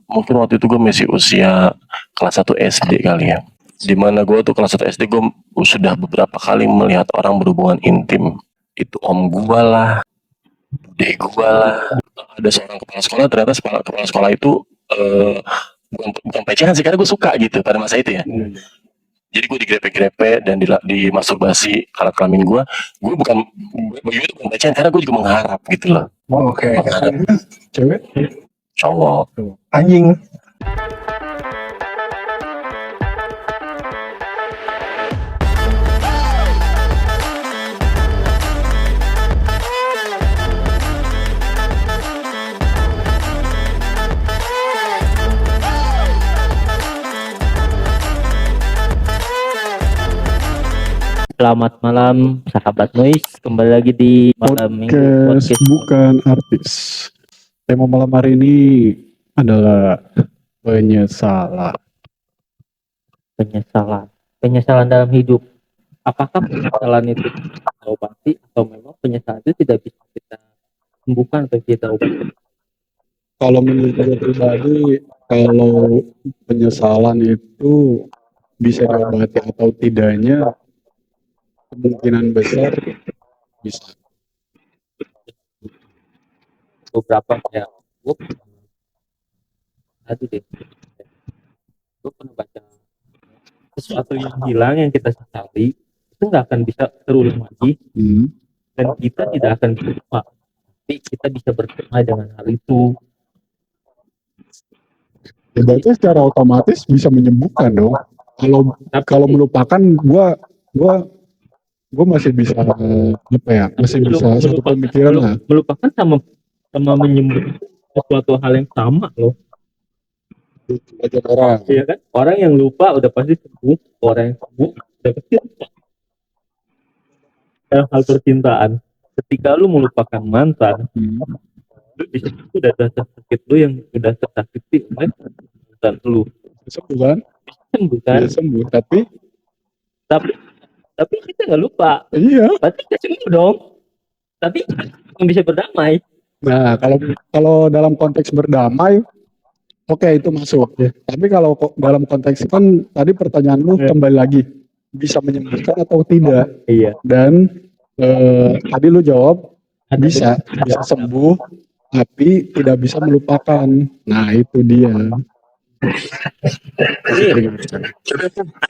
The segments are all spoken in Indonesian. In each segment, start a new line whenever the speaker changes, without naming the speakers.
mungkin waktu itu gue masih usia kelas 1 SD kali ya. Dimana gue tuh kelas 1 SD gue sudah beberapa kali melihat orang berhubungan intim. Itu om gue lah, bude gue lah. Ada seorang kepala sekolah, ternyata kepala sekolah itu bukan pelecehan sih, karena gue suka gitu pada masa itu ya. Jadi gue digrepe-grepe dan dimasturbasi alat kelamin gue bukan, bagi gue itu bukan pelecehan, karena gue juga mengharap gitu loh.
Oh, oke. Cewek?
Cowok.
Anjing.
Selamat malam sahabat noise, kembali lagi di malam minggu
podcast bukan artis. Tema malam hari ini adalah penyesalan
dalam hidup. Apakah penyesalan itu kita obati atau memang penyesalan itu tidak bisa kita sembuhkan atau kita obati?
Kalau menurut gue pribadi, kalau penyesalan itu bisa diobati atau tidaknya, kemungkinan besar bisa.
Beberapa ya, gue pernah baca sesuatu yang hilang yang kita sesali itu nggak akan bisa terulang lagi, dan kita tidak akan bisa lupa, tapi kita bisa bertemu dengan hal itu.
Ya, berarti secara otomatis bisa menyembuhkan dong. Kalau melupakan, gue masih bisa masih bisa satu pemikiran lah.
Melupakan sama menyembuhkan sesuatu hal yang sama loh.
Banyak orang.
Iya kan? Orang yang lupa udah pasti sembuh, orang yang sembuh udah pasti lupa. Dalam hal percintaan, ketika lu melupakan mantan, lu di situ udah sakit lu yang udah tersakiti oleh mantan lu.
Sembuh kan?
Sembuh kan?
Ya, sembuh,
tapi kita nggak lupa.
Iya.
Berarti kita sembuh dong. Tapi kita bisa berdamai.
Nah, kalau dalam konteks berdamai, oke, itu masuk. Ya. Tapi kalau dalam konteks kan tadi pertanyaan lu kembali lagi, bisa menyembuhkan atau tidak?
Iya.
Dan tadi lu jawab bisa sembuh, tapi tidak bisa melupakan. Nah, itu dia.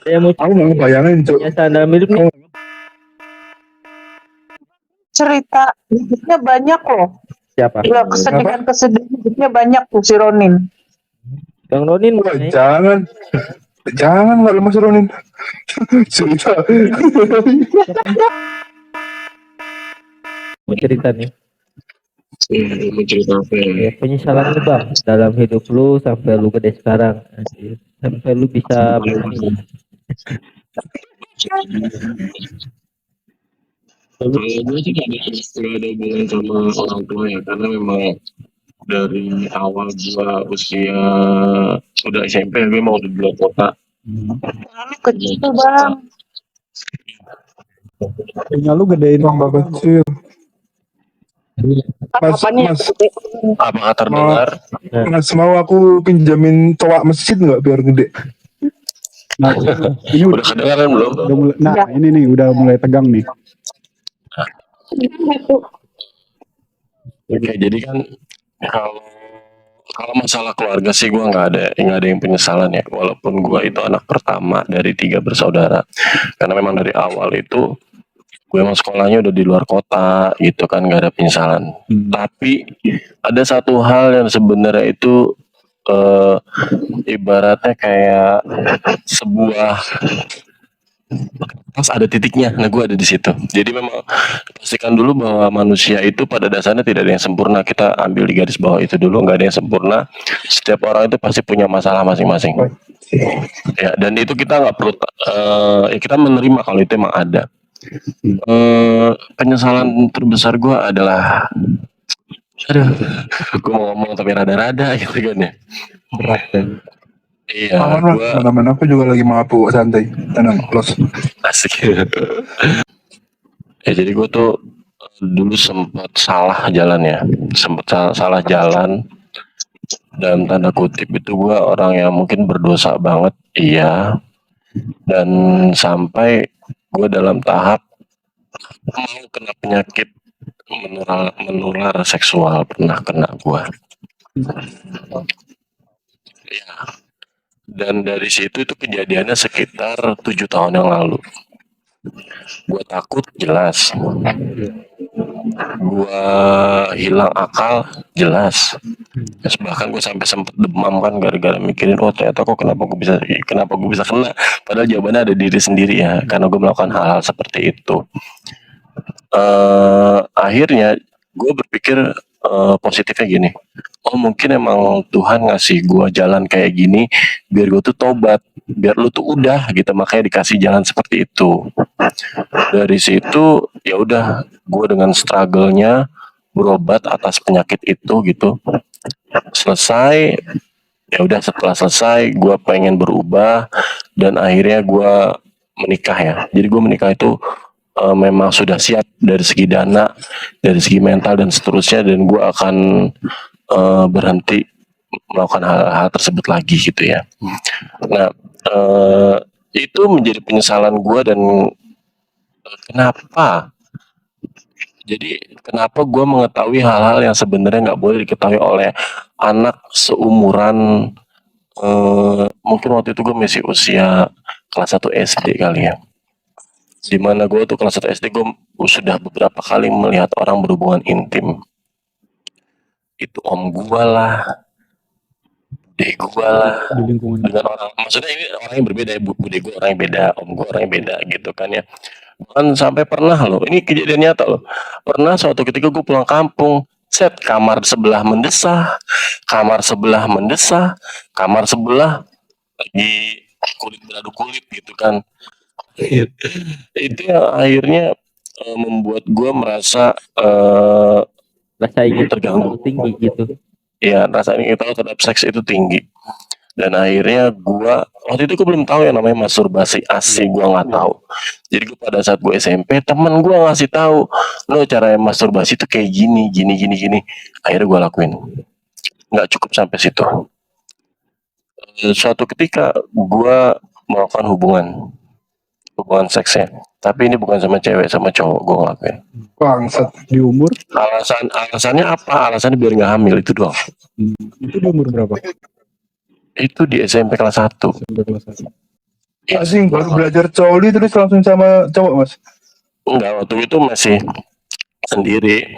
Saya mau
bayangin
dalam hidup nih.
Cerita hidupnya banyak loh.
Siapa?
Ya, kesedihan hidupnya banyak tuh si Ronin.
Bang Ronin,
jangan nggak lemas Ronin. Cerita.
Mau cerita nih.
Mau cerita apa ya?
Penyesalan lu bang dalam hidup lu sampai lu gede sekarang, sampai lu bisa begini.
Kalau gue sih gak ada hubungan sama orang tua ya, karena memang dari awal gue usia udah SMP gue mau di luar kota.
Kecil bang.
punya lu gedein
Bang kecil. Mas,
Apakah terdengar?
Mas mau aku pinjamin toa masjid nggak biar gede?
Nah, ini
Udah kedengaran belum?
ini nih udah mulai tegang nih.
Oke, jadi kan kalau masalah keluarga sih gue nggak ada yang penyesalan ya, walaupun gue itu anak pertama dari 3 bersaudara, karena memang dari awal itu gue emang sekolahnya udah di luar kota gitu kan, nggak ada penyesalan. Tapi ada satu hal yang sebenarnya itu ibaratnya kayak sebuah pas ada titiknya. Nah, gue ada di situ. Jadi memang pastikan dulu bahwa manusia itu pada dasarnya tidak ada yang sempurna. Kita ambil di garis bawah itu dulu, nggak ada yang sempurna. Setiap orang itu pasti punya masalah masing-masing. Ya, dan itu kita nggak perlu kita menerima kalau itu emang ada. Penyesalan terbesar gue adalah, gue mau ngomong tapi rada-rada gitu kan ya.
Berat kan?
Iya,
Mana aku juga lagi mabuk santai, tenang, los.
Asik. Ya, jadi gue tuh dulu sempat salah jalan ya, salah jalan dalam tanda kutip itu gue orang yang mungkin berdosa banget, iya. Dan sampai gue dalam tahap mau kena penyakit menular seksual, pernah kena gue. Ya. Dan dari situ itu kejadiannya sekitar 7 tahun yang lalu. Gue takut jelas. Gue hilang akal jelas. Terus bahkan gue sampai sempet demam kan gara-gara mikirin, oh ternyata kok kenapa gue bisa kena. Padahal jawabannya ada diri sendiri ya, karena gue melakukan hal-hal seperti itu. Akhirnya gue berpikir positifnya gini, oh mungkin emang Tuhan ngasih gue jalan kayak gini biar gue tuh tobat, biar lu tuh udah gitu, makanya dikasih jalan seperti itu. Dari situ ya udah, gue dengan struggle-nya berobat atas penyakit itu gitu. Selesai, ya udah, setelah selesai gue pengen berubah dan akhirnya gue menikah ya. Jadi gue menikah itu memang sudah siap dari segi dana, dari segi mental dan seterusnya, dan gue akan berhenti melakukan hal-hal tersebut lagi gitu ya. Nah, itu menjadi penyesalan gue. Dan kenapa? Jadi kenapa gue mengetahui hal-hal yang sebenarnya nggak boleh diketahui oleh anak seumuran, mungkin waktu itu gue masih usia kelas 1 SD kali ya. Dimana gue tuh kelas 1 SD gue sudah beberapa kali melihat orang berhubungan intim. Itu om gue lah, bude gue lah,
Di lingkungan.
dengan orang, maksudnya ini orang yang berbeda ya, bude gue orang yang beda, om gue orang yang beda gitu kan ya. Bahkan sampai pernah loh, ini kejadian nyata loh, pernah suatu ketika gue pulang kampung, set kamar sebelah mendesah, kamar sebelah mendesah, kamar sebelah lagi kulit beradu kulit gitu kan. Itu yang akhirnya membuat gue merasa
Rasa ingin
terganggu.
tahu tinggi gitu.
Ya, rasa ingin tahu terhadap seks itu tinggi. Dan akhirnya waktu itu gue belum tahu yang namanya masturbasi, asli gue nggak tahu. Jadi gue pada saat gue SMP, temen gue ngasih tahu, lo cara masturbasi itu kayak gini, gini, gini, gini. Akhirnya gue lakuin. Nggak cukup sampai situ. Suatu ketika gue melakukan hubungan seksnya, tapi ini bukan sama cewek, sama cowok gue ngelakuin.
Bangsat.
Di umur?
Alasannya apa? Alasannya biar nggak hamil, itu doang.
Itu di umur berapa?
Itu di SMP kelas 1.
Sampai kelas 1.
Asing baru belajar coli terus langsung sama cowok, Mas.
Enggak, waktu itu masih sendiri.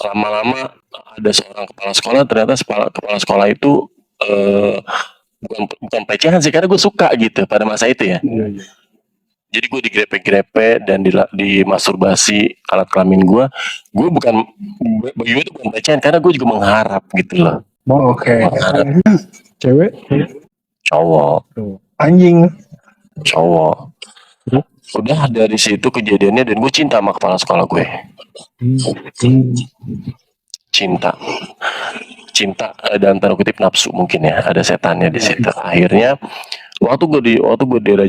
Lama-lama ada seorang kepala sekolah, ternyata kepala sekolah itu bukan pelecehan sih, karena gue suka gitu pada masa itu ya.
Iya, iya.
Jadi gue digrepe-grepe dan di masturbasi alat kelamin gue bagi gue itu bukan pelecehan, karena gue juga mengharap gitu loh.
Oke.
Mengharap
Cewek?
cowok.
Anjing.
Udah dari situ kejadiannya, dan gue cinta sama kepala sekolah gue. Cinta dalam tanda kutip nafsu mungkin ya, ada setannya di situ. Akhirnya waktu gue di daerah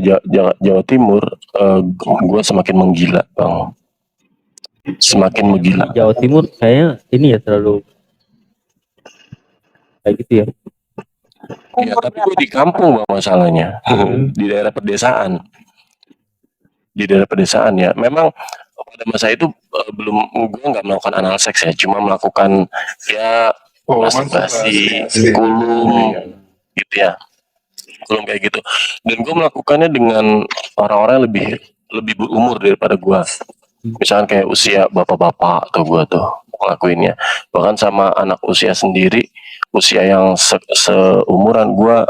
Jawa Timur, gue semakin menggila, bang. Semakin menggila.
Di Jawa Timur kayaknya ini ya terlalu kayak gitu ya.
Ya, tapi gue di kampung, bang, masalahnya. Di daerah pedesaan. Ya. Memang pada masa itu gue nggak melakukan anal seks ya, cuma melakukan ya masturbasi, kulum gitu ya, kulum kayak gitu. Dan gue melakukannya dengan orang-orang yang lebih berumur daripada gue. Misalkan kayak usia bapak-bapak tuh gue tuh ngelakuinnya. Bahkan sama anak usia sendiri, usia yang seumuran gue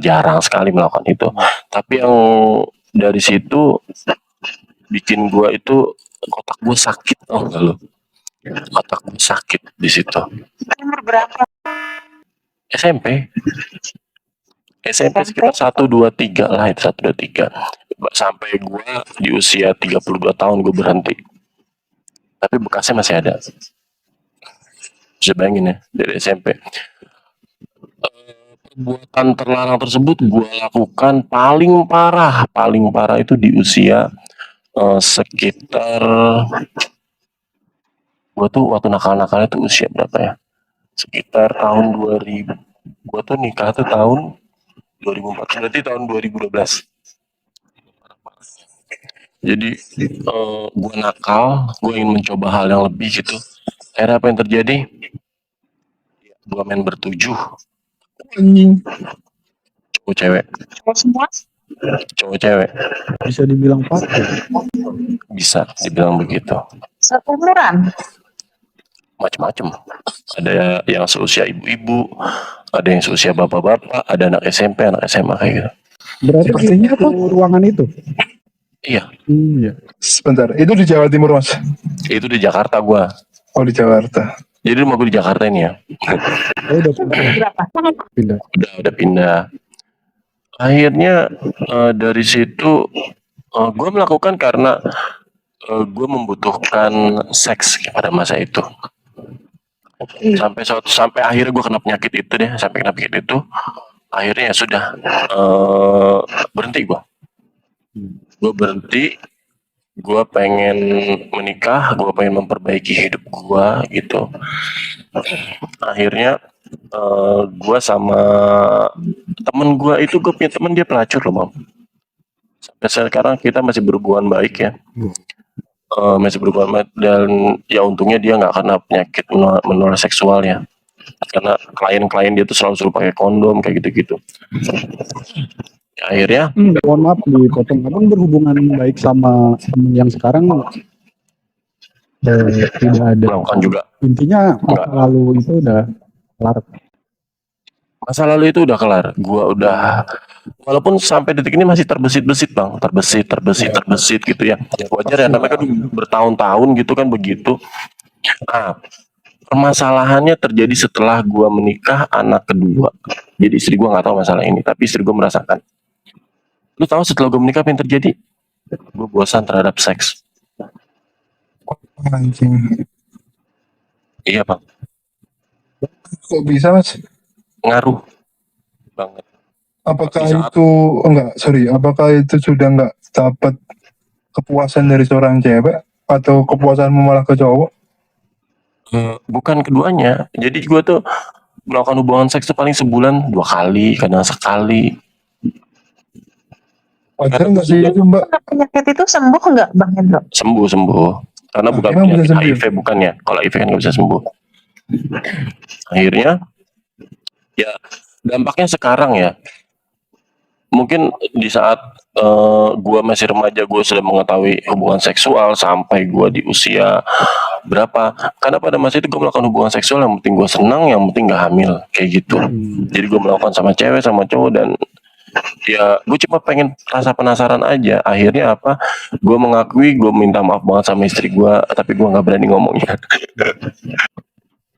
jarang sekali melakukan itu. Tapi yang dari situ bikin gue itu otak gue sakit, tau gak lo? Otak gue sakit di situ.
Umur berapa?
SMP sekitar 1, 2, 3 lah, itu 1, 2, 3. Sampai gue di usia 32 tahun gue berhenti. Tapi bekasnya masih ada. Bisa bayangin ya, dari SMP. Perbuatan terlarang tersebut gue lakukan paling parah itu di usia sekitar, gue tuh waktu nakal-nakalnya tuh usia berapa ya? sekitar tahun 2000. Gua tuh nikah tuh tahun 2004, berarti tahun 2012. Jadi gue nakal, gue ingin mencoba hal yang lebih gitu. Akhirnya apa yang terjadi? Gue main bertujuh,
Anjing.
cowok cewek,
Cowok semua
cowok cewek,
Bisa dibilang pakai.
bisa dibilang begitu.
seumuran.
Macem-macem. Ada yang seusia ibu-ibu, ada yang seusia bapak-bapak, ada anak SMP, anak SMA kayak gitu.
Berarti
Sepertinya
di satu ruangan itu.
Iya,
Iya.
Sebentar, itu di Jawa Timur mas?
itu di Jakarta gua.
Oh di Jakarta.
Jadi rumah gue di Jakarta ini ya.
Oh, udah pindah.
Berapa?
Pindah.
Udah pindah. Akhirnya dari situ gue melakukan karena gue membutuhkan seks pada masa itu. Sampai akhirnya gue kena penyakit itu deh, sampai kena penyakit itu. Akhirnya ya sudah berhenti gue. Gue berhenti. Gue pengen menikah, gue pengen memperbaiki hidup gue gitu. Akhirnya gue sama temen gue itu, gue punya temen dia pelacur loh, Mam. Sampai sekarang kita masih berhubungan baik ya. Masih berhubungan baik, dan ya untungnya dia nggak kena penyakit menular seksual ya. Karena klien-klien dia tuh selalu suruh pakai kondom kayak gitu-gitu. Ya, akhirnya
Mohon maaf dipotong. Abang berhubungan baik sama temen yang sekarang tidak ada.
melakukan juga.
Intinya masa lalu itu udah kelar.
Masa lalu itu udah kelar. Gua udah, walaupun sampai detik ini masih terbesit-besit bang, terbesit gitu ya. Wajar ya, namanya kan bertahun-tahun gitu kan begitu. Nah, permasalahannya terjadi setelah gua menikah anak kedua. Jadi istri gua nggak tahu masalah ini, tapi istri gua merasakan. Lu tahu setelah gua menikah apa yang terjadi? Gua bosan terhadap seks.
Anjing.
Iya bang,
Kok bisa mas?
ngaruh banget.
Apakah
Di saat-
itu apakah itu sudah nggak dapat kepuasan dari seorang cewek atau kepuasanmu malah ke cowok?
Bukan keduanya. Jadi gua tuh melakukan hubungan seks tuh paling sebulan 2 kali, kadang sekali.
Wajar nggak sih itu mbak?
Kena penyakit itu sembuh nggak Bang Hendro?
Sembuh. Karena bukan
Emang bisa
penyakit
sembuh?
HIV bukan ya. Kalau HIV kan nggak bisa sembuh. Akhirnya ya dampaknya sekarang ya. Mungkin di saat gua masih remaja, gua sudah mengetahui hubungan seksual sampai gua di usia berapa. Karena pada masa itu gua melakukan hubungan seksual yang penting gua senang, yang penting gak hamil kayak gitu. Jadi gua melakukan sama cewek sama cowok, dan ya gue cuma pengen rasa penasaran aja. Akhirnya apa, gue mengakui gue minta maaf banget sama istri gue, tapi gue nggak berani ngomongnya.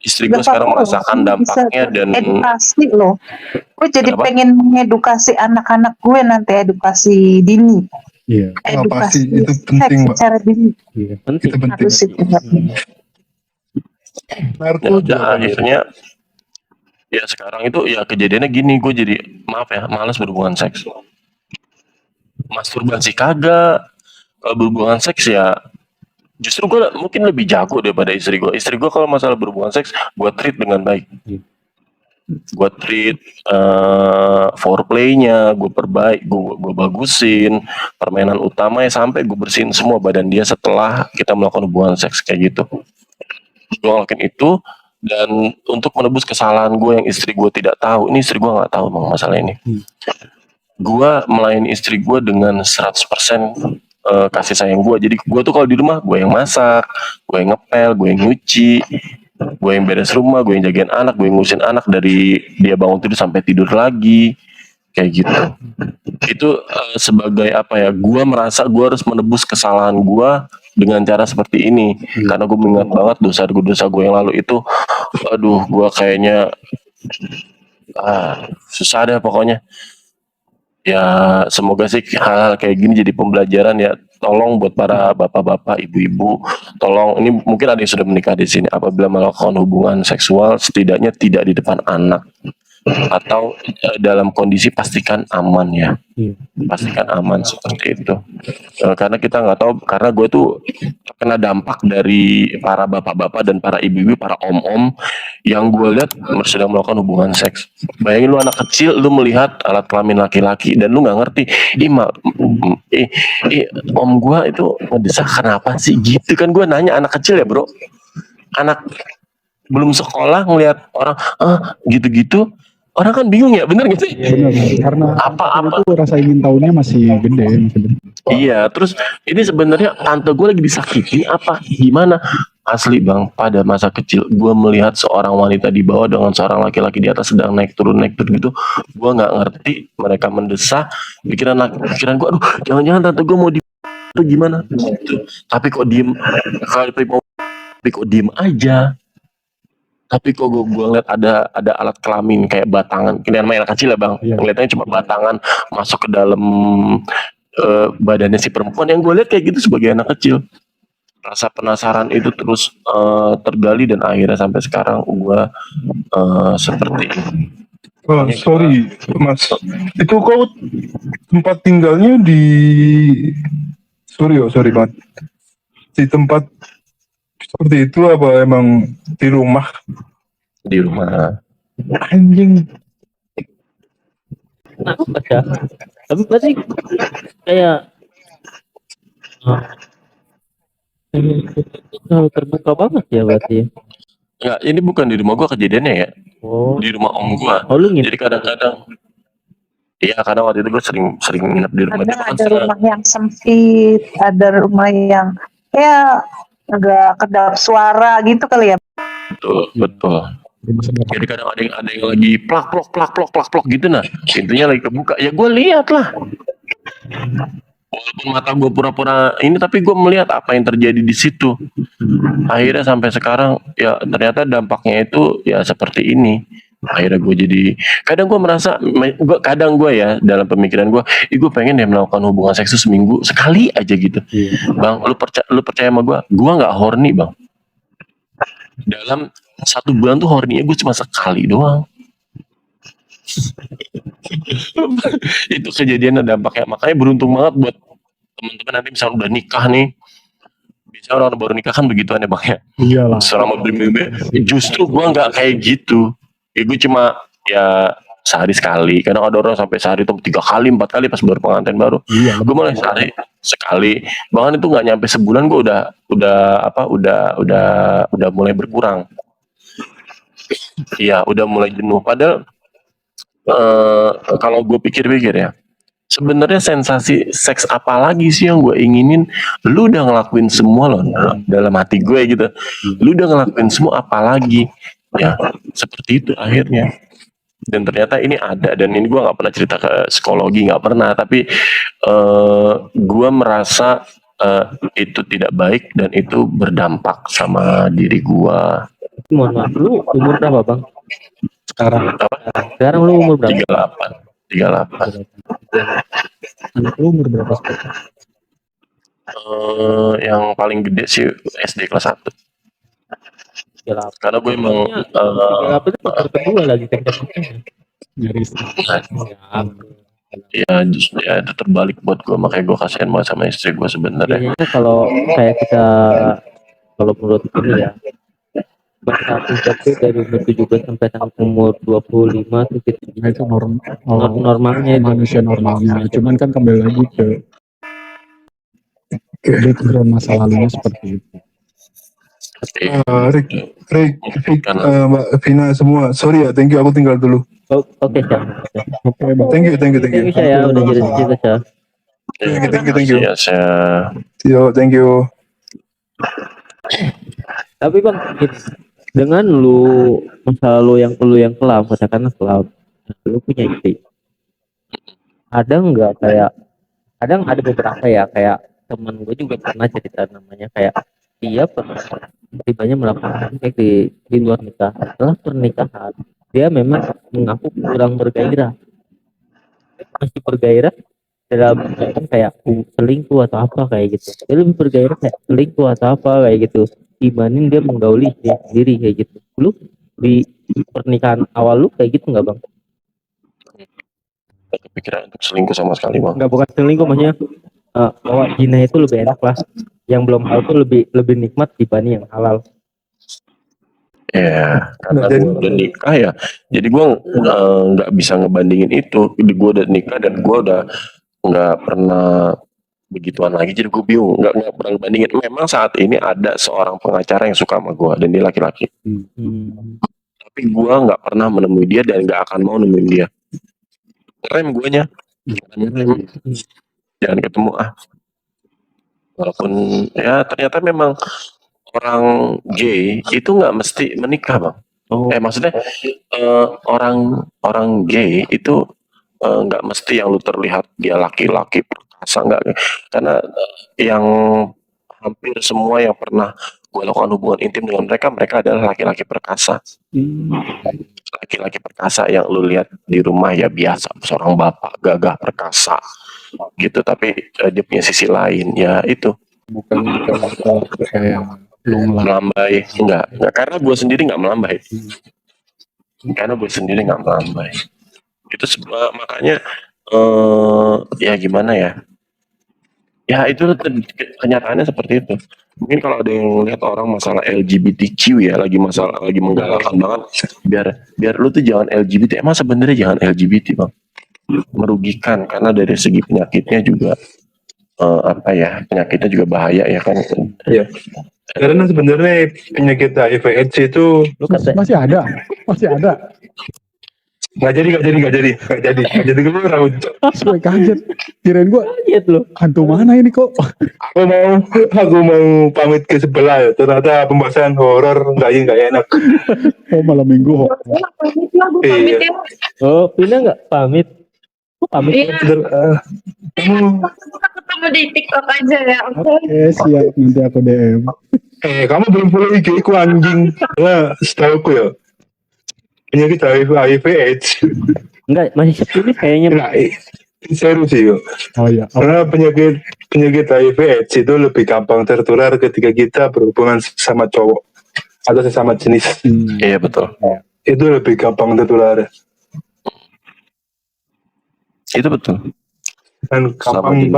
Istri gue
Nggak
sekarang
apa-apa,
merasakan
bisa
dampaknya dan
edukasi loh. Gue jadi
Kenapa?
pengen mengedukasi anak-anak gue nanti, edukasi dini.
Iya.
Oh, pasti
Edukasi
itu penting mbak.
secara dini.
Penting.
Itu penting.
Harus itu.
Narko
ya udah,
juga.
akhirnya ya sekarang itu ya kejadiannya gini, gue jadi maaf ya malas berhubungan seks. Masturbasi kagak, kalau berhubungan seks ya justru gue mungkin lebih jago daripada istri gue. Istri gue kalau masalah berhubungan seks gue treat dengan baik. Gue treat foreplaynya, gue perbaik, gue bagusin permainan utamanya, sampai gue bersihin semua badan dia setelah kita melakukan hubungan seks kayak gitu. Gue ngelakuin itu, dan untuk menebus kesalahan gue yang istri gue tidak tahu, ini istri gue nggak tahu bang masalah ini. Gue melayani istri gue dengan 100% kasih sayang gue. Jadi gue tuh kalau di rumah gue yang masak, gue yang ngepel, gue yang nyuci, gue yang beres rumah, gue yang jagain anak, gue yang ngurusin anak dari dia bangun tidur sampai tidur lagi kayak gitu. Itu sebagai apa ya, gue merasa gue harus menebus kesalahan gue dengan cara seperti ini, karena gue mengingat banget dosa gue yang lalu itu. Aduh, gue kayaknya susah deh pokoknya. Ya semoga sih hal-hal kayak gini jadi pembelajaran ya. Tolong buat para bapak-bapak, ibu-ibu, tolong, ini mungkin ada yang sudah menikah di sini, apabila melakukan hubungan seksual setidaknya tidak di depan anak. atau dalam kondisi pastikan aman ya.
Iya.
Pastikan aman seperti itu. Karena kita nggak tahu, karena gue tuh terkena dampak dari para bapak-bapak dan para ibu-ibu, para om-om yang gue lihat sedang melakukan hubungan seks. Bayangin lu anak kecil, lu melihat alat kelamin laki-laki dan lu nggak ngerti, om gue itu ngedesah kenapa sih gitu kan? Gue nanya anak kecil ya bro, anak belum sekolah ngelihat orang gitu-gitu, orang kan bingung ya, bener gak sih?
Benar, karena
Apa-apa.
itu rasa ingin tahunya masih gede.
Iya, terus ini sebenarnya tante gue lagi disakitin apa gimana? Asli bang, pada masa kecil gue melihat seorang wanita di bawah dengan seorang laki-laki di atas sedang naik turun gitu, gue nggak ngerti, mereka mendesah, pikiran gue, aduh jangan-jangan tante gue mau di itu gimana? Gitu. Tapi kok diem, tapi kok diem aja. Tapi kok gue ngeliat ada alat kelamin kayak batangan, kalian main anak kecil ya bang,
Iya.
ngeliatnya cuma batangan masuk ke dalam badannya si perempuan, yang gue lihat kayak gitu sebagai anak kecil. Rasa penasaran itu terus tergali dan akhirnya sampai sekarang gue seperti ini.
Oh, sorry mas, itu kau tempat tinggalnya di sorry banget, di tempat seperti itu apa emang di rumah?
Di rumah.
Anjing,
Kenapa ya? Tapi berarti kayak terlalu terbuka banget ya berarti ya.
Enggak, ini bukan di rumah gue kejadiannya ya,
Oh,
di rumah om gue.
lu nginep.
Jadi kadang-kadang, iya kadang waktu itu gue sering nginep di rumah dia,
Ada
bahkan
ada rumah yang sempit, ada rumah yang ya agak kedap suara gitu kali ya.
betul. Jadi kadang ada yang lagi plak gitu, nah pintunya lagi kebuka, ya gue lihat lah. Walaupun mata gue pura-pura ini, tapi gue melihat apa yang terjadi di situ. Akhirnya sampai sekarang ya ternyata dampaknya itu ya seperti ini. Akhirnya gue jadi, kadang gue merasa, kadang gue ya dalam pemikiran gue, gue pengen deh melakukan hubungan seks seminggu sekali aja gitu. Bang, lu percaya sama gue nggak horny bang. Dalam 1 bulan tuh horny-nya gue cuma sekali doang. Itu kejadian dampaknya, makanya beruntung banget buat teman-teman nanti misalnya udah nikah nih, bisa orang baru nikah kan begituan ya bang ya,
Iyalah.
selama berminggu, justru gua nggak kayak gitu ya, gue cuma ya sehari sekali, kadang ada orang sampai sehari itu 3 kali 4 kali pas baru pengantin baru.
Iya,
Gue malah sehari sekali, bahkan itu nggak nyampe sebulan gue udah mulai berkurang. Iya, udah mulai jenuh. Padahal kalau gue pikir-pikir ya, sebenarnya sensasi seks apa lagi sih yang gue inginin? Lu udah ngelakuin semua loh dalam hati gue gitu. Lu udah ngelakuin semua, apa lagi? Ya, seperti itu akhirnya. Dan ternyata ini ada, dan ini gue nggak pernah cerita ke psikologi, nggak pernah. Tapi gue merasa itu tidak baik dan itu berdampak sama diri gue.
Mohon maaf, lu umur berapa bang? Sekarang lu umur berapa?
38.
anak lu umur berapa sekarang?
Yang paling gede sih SD kelas 1.
38.
Karena gue emang
38 itu faktor kedua lagi kan.
Nyaris.
Ya,
ya justru ya itu terbalik buat gue, makanya gue kasihan banget sama istri gue sebenarnya.
biasanya kalau kayak kita, kalau menurut ini ya, masa puncaknya dari umur 17 sampai umur 25 tuh kita
Nah, itu
normalnya itu.
manusia normalnya. Cuman kan kembali lagi ke background masa lalunya seperti itu.
Rick, Mbak Vina semua, sorry ya, thank you, aku tinggal dulu.
Oke, Syah.
Oke, Bang.
Thank you.
Thank you, Syah, ya udah jadi cerita, Syah.
Thank you.
Ya, saya
Yo, thank you.
Tapi bang, dengan masa lu yang kelam, katakanlah kelam, lu punya istri, ada nggak kayak, kadang ada beberapa ya, kayak temen gue juga pernah cerita, namanya kayak dia pernah tibanya melakukan seks di luar nikah. Setelah pernikahan dia memang mengaku kurang bergairah, masih bergairah dalam kayak selingkuh atau apa kayak gitu. Dia lebih bergairah kayak selingkuh atau apa kayak gitu dibanding dia menggauli dia sendiri kayak gitu. Lu pernikahan awal lu kayak gitu nggak bang?
Gak kepikiran untuk selingkuh sama sekali bang.
Nggak, bukan selingkuh, maksudnya bahwa zina itu lebih enak lah, yang belum halal itu lebih lebih nikmat dibanding yang halal.
Ya, karena
Nah, jadi-
gue udah nikah ya, jadi gue nggak bisa ngebandingin itu. Gue udah nikah dan gue udah nggak pernah begituan lagi, jadi gue bingung, nggak pernah ngebandingin. Memang saat ini ada seorang pengacara yang suka sama gue dan dia laki-laki, tapi gue nggak pernah menemui dia dan nggak akan mau nemuin dia. Rem guanya, rem, jangan ketemu ah. Walaupun ya ternyata memang orang gay itu nggak mesti menikah bang.
Oh,
Maksudnya orang gay itu nggak mesti yang lu terlihat dia laki-laki perkasa, nggak, karena yang hampir semua yang pernah gue lakukan hubungan intim dengan mereka adalah laki-laki perkasa. Laki-laki perkasa yang lu lihat di rumah ya biasa, seorang bapak gagah perkasa gitu, tapi dia punya sisi lain ya itu
bukan kayak lu
melambai. Enggak, karena gue sendiri nggak melambai, itu makanya ya gimana ya itu kenyataannya seperti itu. Mungkin kalau ada yang lihat orang masalah LGBTQ ya, lagi menggalakkan banget, biar lu tuh jangan LGBT. Emang sebenarnya jangan LGBT bang, merugikan karena dari segi penyakitnya juga penyakitnya juga bahaya ya kan.
Iya. Karena sebenarnya penyakit HIV/AIDS itu
lu kata
masih ada.
nggak jadi gue raut.
Gue kaget. Kirain gue
lihat lu.
hantu mana ini kok?
Aku mau pamit ke sebelah ya. Ternyata pembahasan horor nggak enak.
Oh malam minggu.
Pamit lah, gue pamit
Iya.
ya.
Oh, Pina nggak pamit? Kok pamit?
Iya,
Kamu
kita ketemu di TikTok aja ya. Oke.
Oke siap, nanti aku DM.
kamu belum follow IG ku anjing. Karena setahu ya penyakit HIV/AIDS.
Enggak, masih sepi nih kayaknya.
Nah, serius sih yuk.
Oh iya.
Karena penyakit HIV/AIDS itu lebih gampang tertular ketika kita berhubungan sama cowok atau sesama jenis.
Iya betul,
Itu lebih gampang tertular
itu betul.
dan
Sama jenis.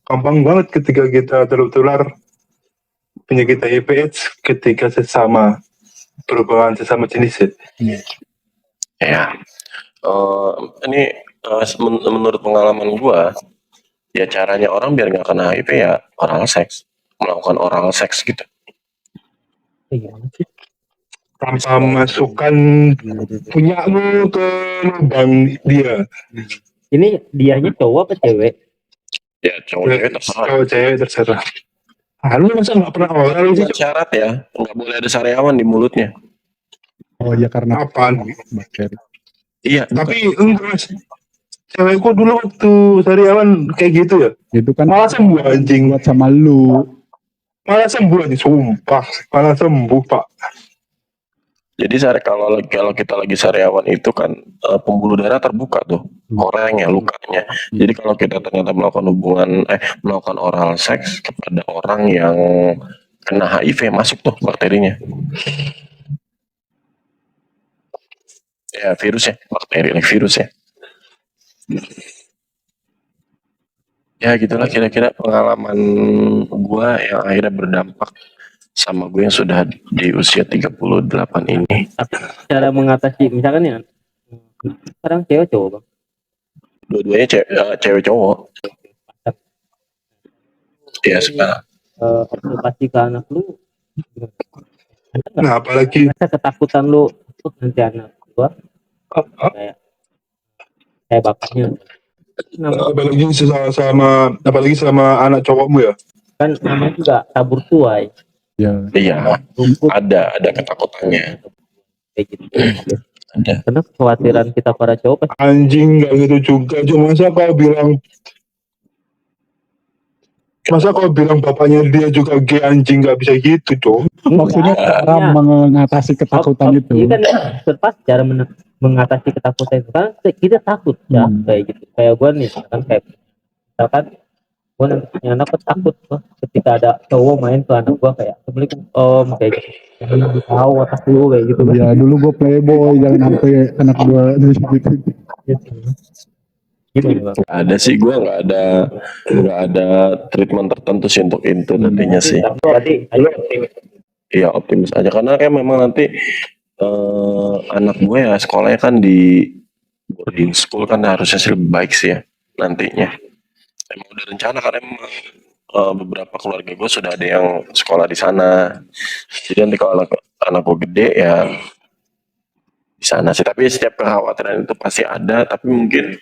gampang banget ketika kita tertular penyakit HIV/AIDS ketika berhubungan sesama jenis.
Ya, ini menurut pengalaman gua, ya caranya orang biar nggak kena HIV ya oral seks, melakukan oral seks gitu.
Iya.
Tanpa masukkan punyamu ke lubang dia.
Ini dianya cowok apa cewek?
Ya cowok-cewek terserah.
Cowok cewek terserah. Lu masa nggak pernah oral sih?
Buat syarat ya, nggak boleh ada sariawan di mulutnya.
Oh iya karena
Apaan?
bakteri.
Iya,
Tapi enggak mas. Cewekku dulu waktu sariawan kayak gitu ya.
Itu kan
Malah sembuh anjing.
buat sama lu.
Malah sembuh anjing. Sumpah. Malah sembuh pak.
jadi kalau kita lagi sariawan itu kan pembuluh darah terbuka tuh, orangnya, lukanya. Jadi kalau kita ternyata melakukan oral seks kepada orang yang kena HIV, masuk tuh bakterinya. Ya bakteri virus ya. Ya gitulah kira-kira pengalaman gua yang akhirnya berdampak sama gue yang sudah di usia 38 ini.
Cara mengatasi, misalkan ya, sekarang cewek cowok bang.
Dua-duanya cewek cowok. Iya sekarang.
Observasi ke anak lu,
Nah apalagi
rasa ketakutan lu nanti anak gua kayak bapaknya. Nama
apalagi sama anak cowokmu ya.
kan namanya juga tabur tuai,
Ya.
Iya,
rumput
ada ketakutannya.
kayak gitu.
Ada.
Karena kekhawatiran kita para cowok pasti
Anjing nggak gitu juga. Cuma masa kau bilang bapaknya dia juga gay, anjing nggak bisa gitu cowok.
Maksudnya cara
Iya.
mengatasi ketakutan itu.
Iya kan terpas cara mengatasi ketakutan itu kan kita takut ya kayak gitu. Kayak gue nih misalkan Gua nanti punya anak kan takut gua ketika ada cowok main ke anak gua kayak assalamualaikum om kayak gitu. Jangan lebih tahu atas lu kayak gitu kan.
Ya dulu gue playboy, jangan sampai anak gue gitu.
Gimana bang?
Nggak ada sih, gue nggak ada treatment tertentu sih untuk itu nantinya sih.
Berarti ayo optimis.
Iya, optimis aja karena kayak memang nanti anak gue ya sekolahnya kan di boarding school kan harusnya sih lebih baik sih ya nantinya. Emang udah rencana karena emang beberapa keluarga gue sudah ada yang sekolah di sana. Jadi nanti kalau anak gue gede ya di sana sih. Tapi setiap kekhawatiran itu pasti ada. Tapi mungkin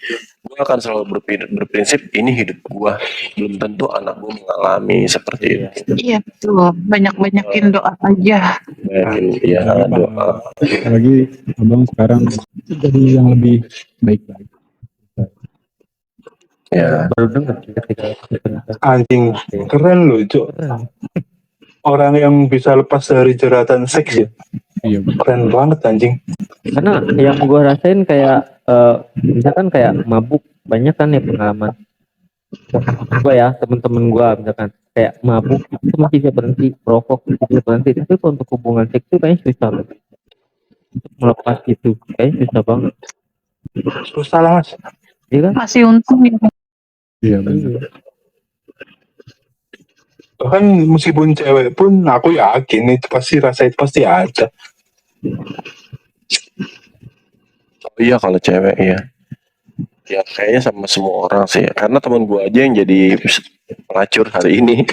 gue akan selalu berprinsip ini hidup gue. Belum tentu anak gue mengalami seperti itu.
Iya betul. Banyak-banyakin doa aja.
Mungkin ya doa.
Apalagi abang sekarang jadi yang lebih baik-baik.
Ya,
Baru dengar ketika
Anjing keren loh, Cuk. Orang yang bisa lepas dari jeratan seks ya.
Iya,
Keren banget anjing.
karena yang gua rasain kayak misalkan kayak mabuk banyak kan ya pengalaman gua ya temen-temen gua misalkan kayak mabuk itu masih bisa berhenti rokok itu bisa berhenti tapi kalau untuk hubungan seks itu kayaknya susah loh. Untuk melepas itu kayaknya susah banget
Susah lah mas.
iya kan.
Masih untung ya.
iya benar.
Bahkan meskipun cewek pun aku yakin itu pasti rasa itu pasti ada.
oh iya kalau cewek ya. Ya kayaknya sama semua orang sih. Karena teman gue aja yang jadi pelacur hari ini.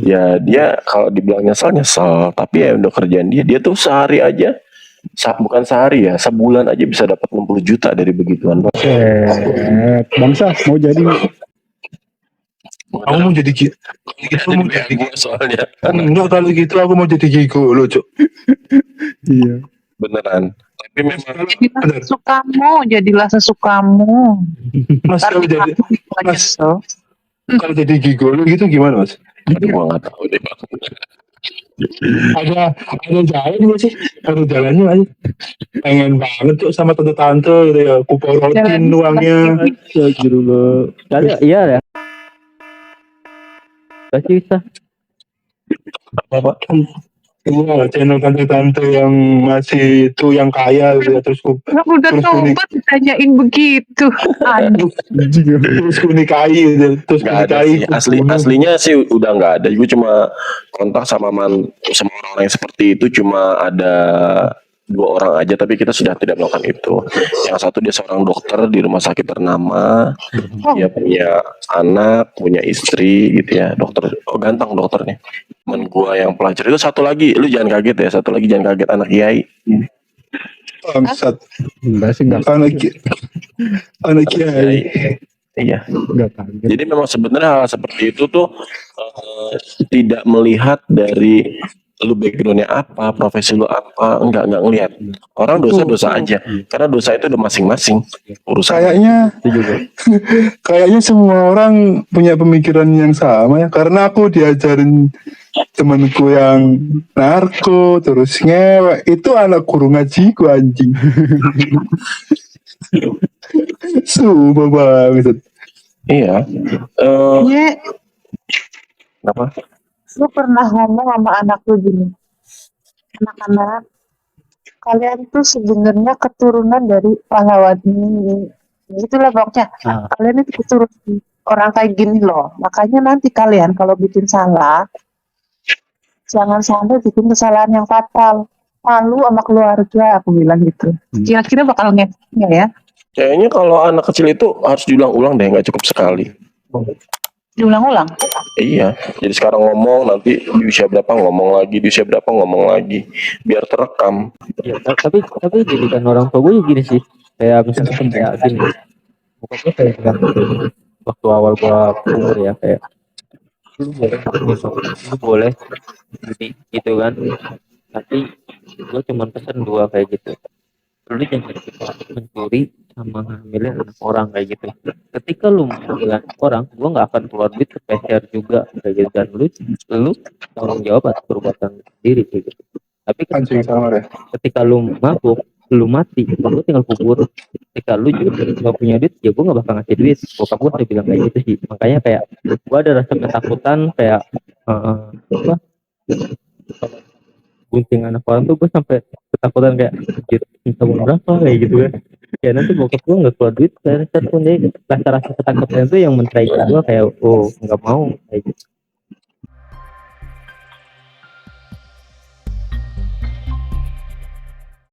Ya dia kalau dibilang nyesel. Tapi ya udah kerjaan dia. Dia tuh sehari aja. Bukan sehari ya. Sebulan aja bisa dapat 60 juta dari begituan.
Bangsa mau jadi
Aku mau jadi gitu. Gitu mau jadi
gue soalnya.
enggak kalau gitu aku mau jadi gigolo, Cuk.
iya.
Beneran. Tapi memang
Jadilah
Bener.
sesukamu, jadilah sesukamu.
Mas kalau jadi Mas kalau jadi gigolo gitu gimana mas?
aduh gue gak tahu deh Bang.
Ada jalan nggak sih? Ada jalannya aja. Pengen banget tuh sama tante-tante gitu ya. Aku porotin
Jalan-
uangnya.
Astagfirullah. Kali iya ya. Pasti bisa.
Apa?
Iya, channel tante-tante yang masih itu yang kaya gitu ya. Terus
Aku udah
Terus
tobat ditanyain begitu. Anjing.
terus ku nikahi gitu. Terus ku
Nggak ada
nikahi.
sih. Aslinya sih udah nggak ada. Gue cuma kontak sama orang-orang yang seperti itu cuma ada 2 orang aja. Tapi kita sudah tidak melakukan itu. Yang satu dia seorang dokter di rumah sakit ternama. Dia punya anak, punya istri gitu ya. Dokter, ganteng dokternya. Temen gue yang pelacur itu satu lagi. Lu jangan kaget ya. Satu lagi jangan kaget anak kiai.
Bangsat.
Enggak sih, enggak
Anak kiai.
Iya.
kaget.
Jadi memang sebenarnya hal seperti itu tuh tidak melihat dari lu backgroundnya apa, profesi lu apa, enggak ngelihat. Orang dosa-dosa aja, karena dosa itu udah masing-masing urusan.
Kayaknya semua orang punya pemikiran yang sama ya. Karena aku diajarin temanku yang narko terus ngewe itu anak guru ngajiku anjing. Sumpah banget.
Iya.
Nye,
Kenapa?
lu pernah ngomong sama anak lu gini, anak-anak, kalian tuh sebenarnya keturunan dari pahlawan ini, gitulah pokoknya. Kalian itu keturunan orang kayak gini loh, makanya nanti kalian kalau bikin salah, jangan sampai bikin kesalahan yang fatal. Malu sama keluarga, aku bilang gitu. Kira-kira bakal nggak ya?
Kayaknya kalau anak kecil itu harus diulang-ulang deh, nggak cukup sekali.
Diulang-ulang.
Iya, jadi sekarang ngomong, nanti di usia berapa ngomong lagi, di usia berapa ngomong lagi, biar terekam.
Ya, tapi jadikan orang tua gue gini sih kayak misalnya kayak gini bukan gue kayak bilang waktu awal gue umur ya kayak lu boleh gini gitu kan tapi gue cuma pesen 2 kayak gitu lu jangan mencuri sama ngambilin anak orang kayak gitu ketika lu ngambil anak orang gue nggak akan keluar duit sepeser juga kayak gitu dan lu tanggung jawab atas perbuatan sendiri kayak gitu tapi
Anjing sama deh.
ketika lu mabuk lu mati lu tinggal kubur. Ketika lu juga gak punya duit ya gue gak bakal ngasih duit. Bokap gue udah bilang kayak gitu sih, makanya kayak gue ada rasa ketakutan kayak apa gunting anak orang tuh gue sampai ketakutan kayak anjir minta uang berapa kayak gitu kan. Ya nanti bokap gue nggak keluar duit kayak pun, jadi rasa-rasa ketakutan itu yang men-trigger gue kayak oh nggak mau kayak gitu.